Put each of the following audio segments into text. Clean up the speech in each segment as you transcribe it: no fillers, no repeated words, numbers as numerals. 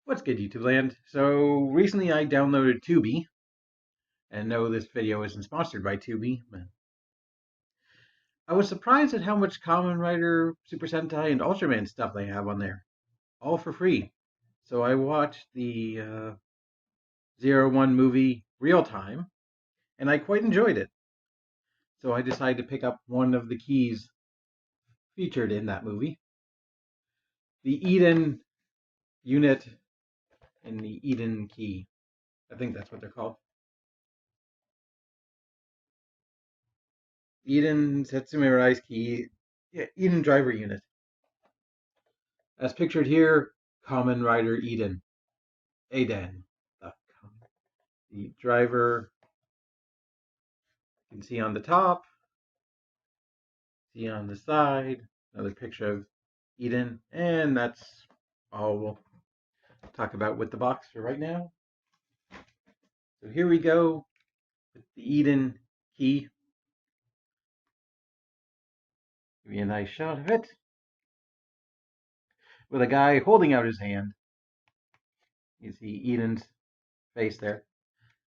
What's good, YouTube land? So recently I downloaded Tubi, and no, this video isn't sponsored by Tubi. But I was surprised at how much Kamen Rider, Super Sentai, and Ultraman stuff they have on there, all for free. So I watched the Zero One movie real time, and I quite enjoyed it. So I decided to pick up one of the keys featured in that movie, the Eden unit and the Eden key. I think that's what they're called. Eden Setsume Rise key, yeah, Eden driver unit. As pictured here, Kamen Rider Eden. Aden. The driver you can see on the top, see on the side, another picture of Eden, and that's all we'll talk about with the box for right now. So here we go with the Eden key. Give you a nice shot of it. With a guy holding out his hand. You see Eden's face there.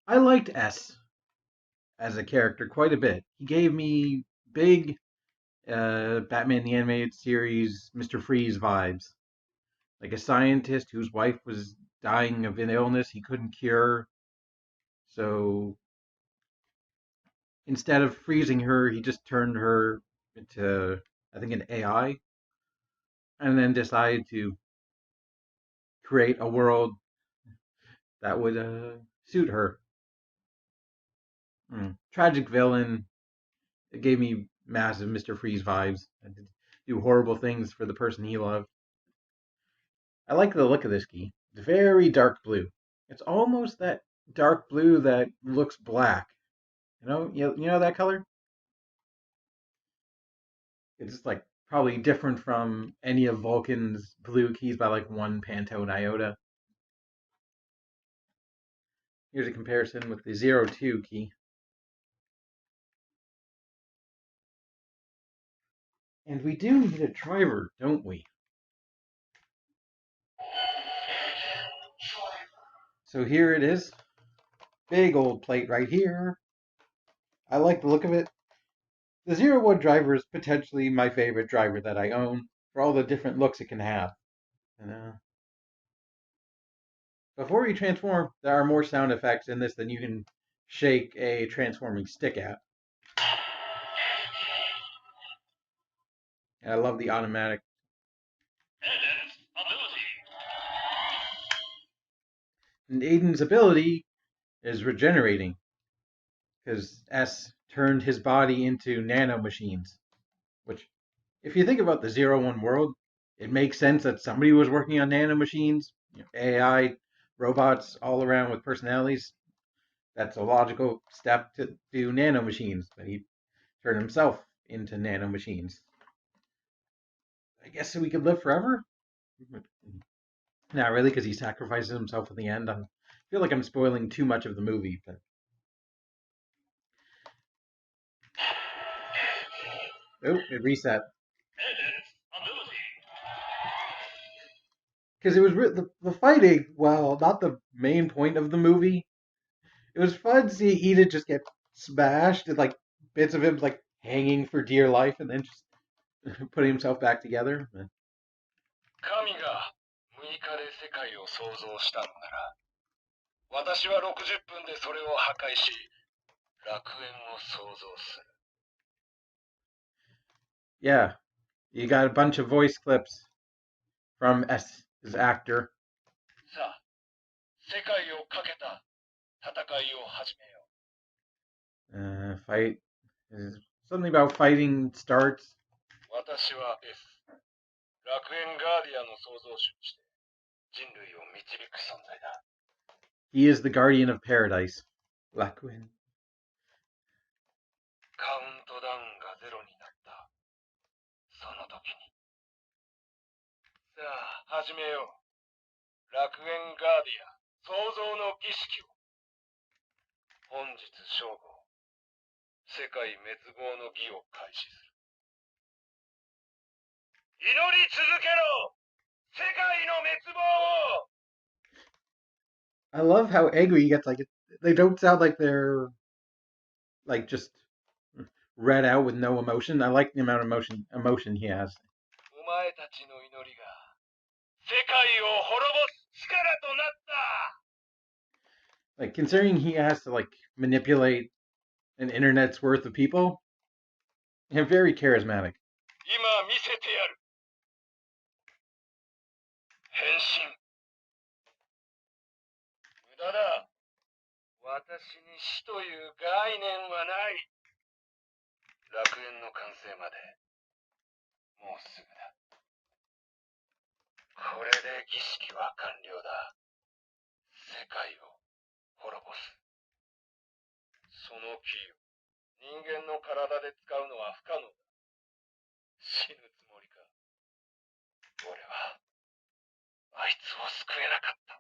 I liked S as a character quite a bit. He gave me big Batman the Animated Series Mr. Freeze vibes. Like a scientist whose wife was dying of an illness he couldn't cure. So instead of freezing her, he just turned her into, I think, an AI, and then decided to create a world that would suit her. Tragic villain. It gave me massive Mr. Freeze vibes. And do horrible things for the person he loved. I like the look of this key. It's very dark blue. It's almost that dark blue that looks black. You know that color? It's like probably different from any of Vulcan's blue keys by like one Pantone iota. Here's a comparison with the 02 key. And we do need a driver, don't we? So here it is. Big old plate right here. I like the look of it. The 01 driver is potentially my favorite driver that I own for all the different looks it can have. And, before you transform, there are more sound effects in this than you can shake a transforming stick at. And I love the automatic. And Aiden's ability is regenerating because S turned his body into nano machines. Which, if you think about the 01 world, it makes sense that somebody was working on nano machines, AI, robots all around with personalities. That's a logical step to do nano machines. But he turned himself into nano machines. I guess so we could live forever? Not really, because he sacrifices himself at the end. I feel like I'm spoiling too much of the movie, but oh, it reset. Because it was the fighting, well, not the main point of the movie. It was fun to see Edith just get smashed and like bits of him like hanging for dear life, and then just putting himself back together. 神が6十分でそれを破壊し、楽園を創造する。 Yeah, you got a bunch of voice clips from S's actor. さあ、世界をかけた戦いを始めよう。Fight. Something about fighting starts. 私は S、楽園ガーディアンの創造主として人類を導く存在だ。 He is the guardian of paradise. 楽園。カウントダウンがゼロになった。その時に。さあ、始めよう。楽園ガーディアン創造の儀式を。本日正午、世界滅亡の儀を開始する。祈り続けろ。世界の滅亡を。I love how angry he gets. Like they don't sound like they're like just read out with no emotion. I like the amount of emotion he has. お前たちの祈りが世界を滅ぼす力となった。 Like considering he has to like manipulate an internet's worth of people, and very charismatic. 今見せてやる。変身。無駄だ。私に死という概念はない。楽園の完成までもうすぐだ。これで儀式は完了だ。世界を滅ぼす。そのキーを人間の体で使うのは不可能だ。死ぬつもりか。俺はあいつを救えなかった。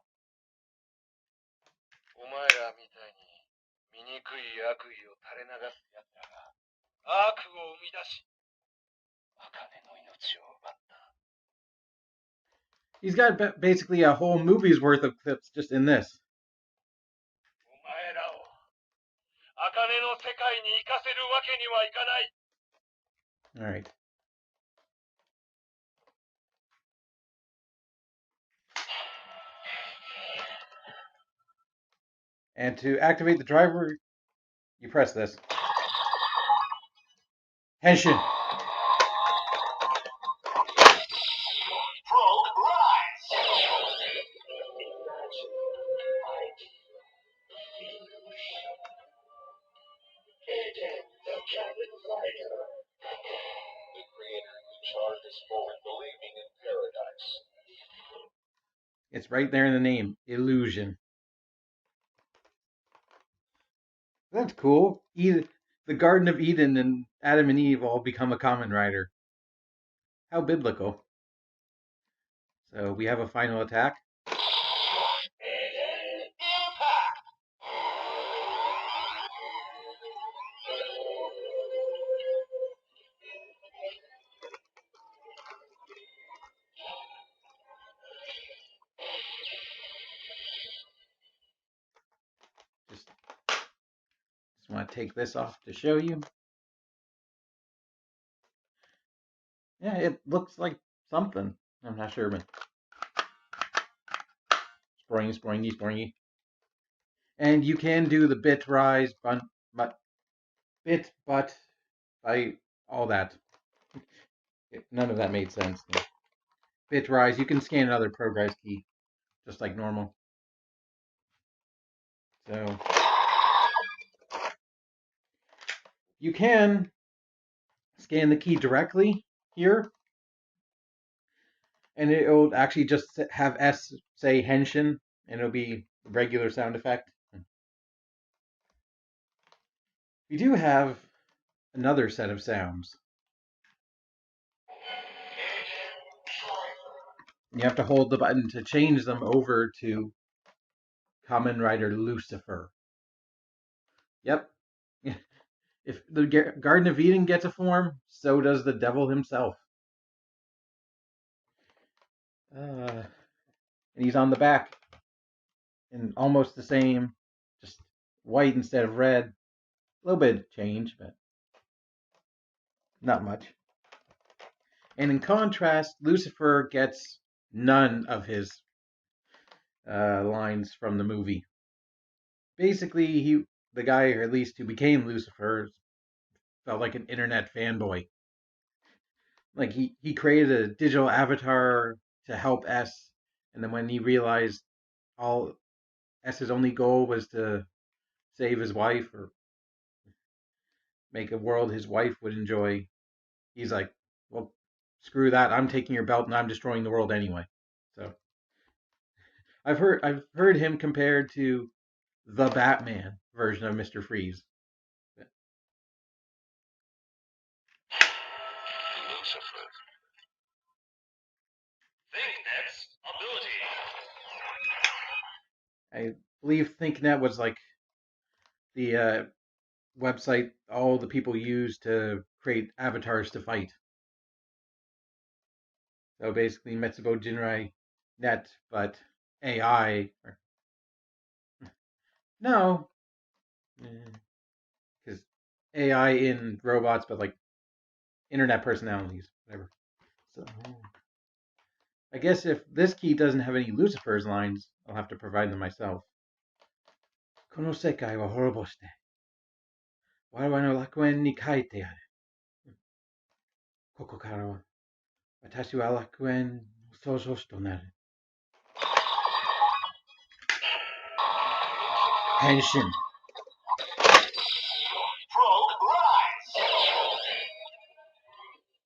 お前らみたいに醜い悪意を垂れ流す奴らが悪を生み出し、茜の命を奪った。 He's got basically a whole movie's worth of clips just in this. お前らを茜の世界に行かせるわけにはいかない。 All right. And to activate the driver, you press this. Henshin. Progrise. The creator who charged us forward believing in paradise. It's right there in the name, Illusion. That's cool. The Garden of Eden and Adam and Eve all become a common rider. How biblical. So we have a final attack. Just want to take this off to show you. Yeah, it looks like something. I'm not sure, but springy. And you can do the bit rise, but by all that. None of that made sense. Bit rise, you can scan another Progrise key, just like normal. So you can scan the key directly here, and it'll actually just have S say Henshin, and it'll be a regular sound effect. We do have another set of sounds. You have to hold the button to change them over to Kamen Rider Lucifer. Yep. If the Garden of Eden gets a form, so does the devil himself. And he's on the back in almost the same, just white instead of red. A little bit of change, but not much. And in contrast, Lucifer gets none of his lines from the movie. Basically, the guy, or at least who became Lucifer, felt like an internet fanboy. Like he created a digital avatar to help S, and then when he realized all S's only goal was to save his wife or make a world his wife would enjoy, he's like, well, screw that. I'm taking your belt and I'm destroying the world anyway. So I've heard him compared to the Batman version of Mr. Freeze. Lucifer. ThinkNet's ability. I believe ThinkNet was like the website all the people use to create avatars to fight. So basically, Metsubo Jinrai Net, but AI. No, because AI in robots, but like internet personalities, whatever. So I guess if this key doesn't have any Lucifer's lines, I'll have to provide them myself. この世界は滅ぼして、我々の楽園に帰ってやる。ここからは、私は楽園の創造主となる。変身。Progrise!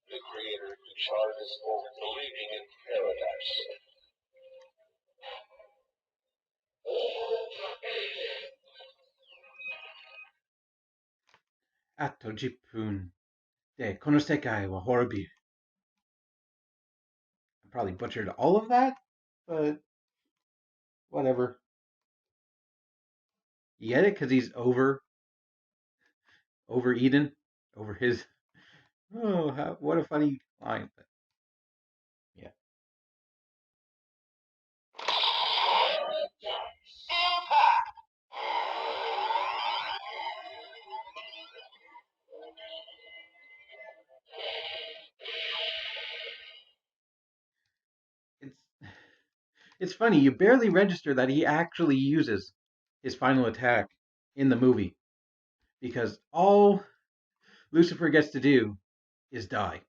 The creator who charges for believing in paradise. あと10分でこの世界は滅びる。I probably butchered all of that, but whatever. You get it? Because he's over Eden, over his. Oh, what a funny line. But yeah. Impact! It's it's funny. You barely register that he actually uses his final attack in the movie because all Lucifer gets to do is die.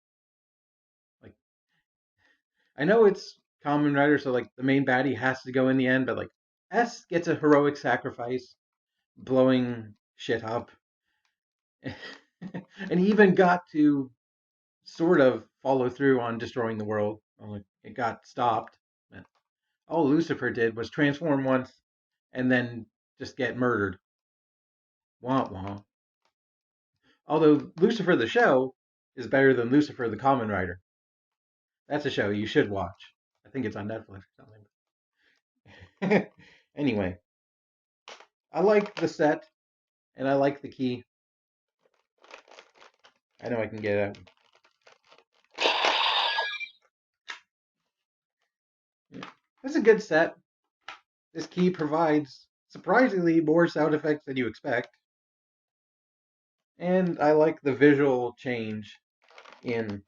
Like I know it's Common Rider, so like the main baddie has to go in the end, but like S gets a heroic sacrifice, blowing shit up, and he even got to sort of follow through on destroying the world. Only it got stopped. All Lucifer did was transform once and then just get murdered. Wah wah. Although Lucifer the show is better than Lucifer the Common Rider. That's a show you should watch. I think it's on Netflix or something. Anyway, I like the set and I like the key. I know I can get it. Yeah. It's a good set. This key provides surprisingly more sound effects than you expect. And I like the visual change in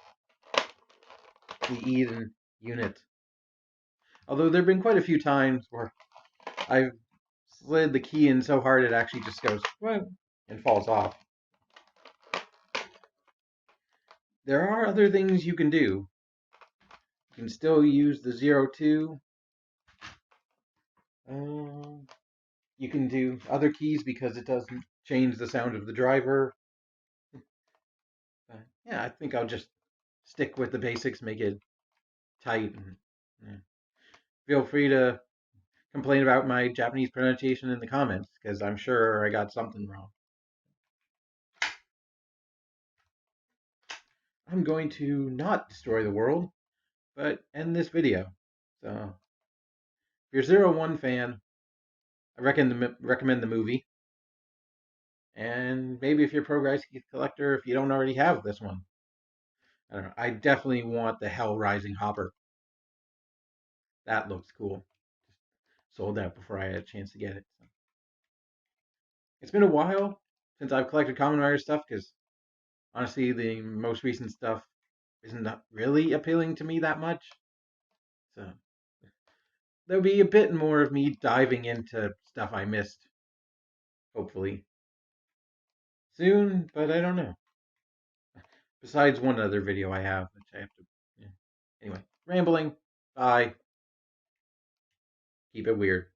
the Eden unit. Although there have been quite a few times where I've slid the key in so hard it actually just goes and falls off. There are other things you can do. You can still use the 02. You can do other keys because it doesn't change the sound of the driver. Yeah, I think I'll just stick with the basics, make it tight. And, yeah. Feel free to complain about my Japanese pronunciation in the comments because I'm sure I got something wrong. I'm going to not destroy the world, but end this video. So, if you're 01 fan, I recommend the movie. And maybe if you're a Progrise collector, if you don't already have this one, I don't know. I definitely want the Hell Rising Hopper. That looks cool. Sold out before I had a chance to get it. So. It's been a while since I've collected Common Rider stuff because honestly, the most recent stuff isn't really appealing to me that much. So there'll be a bit more of me diving into stuff I missed, hopefully soon, but I don't know. Besides one other video I have, which I have to. Yeah. Anyway, rambling. Bye. Keep it weird.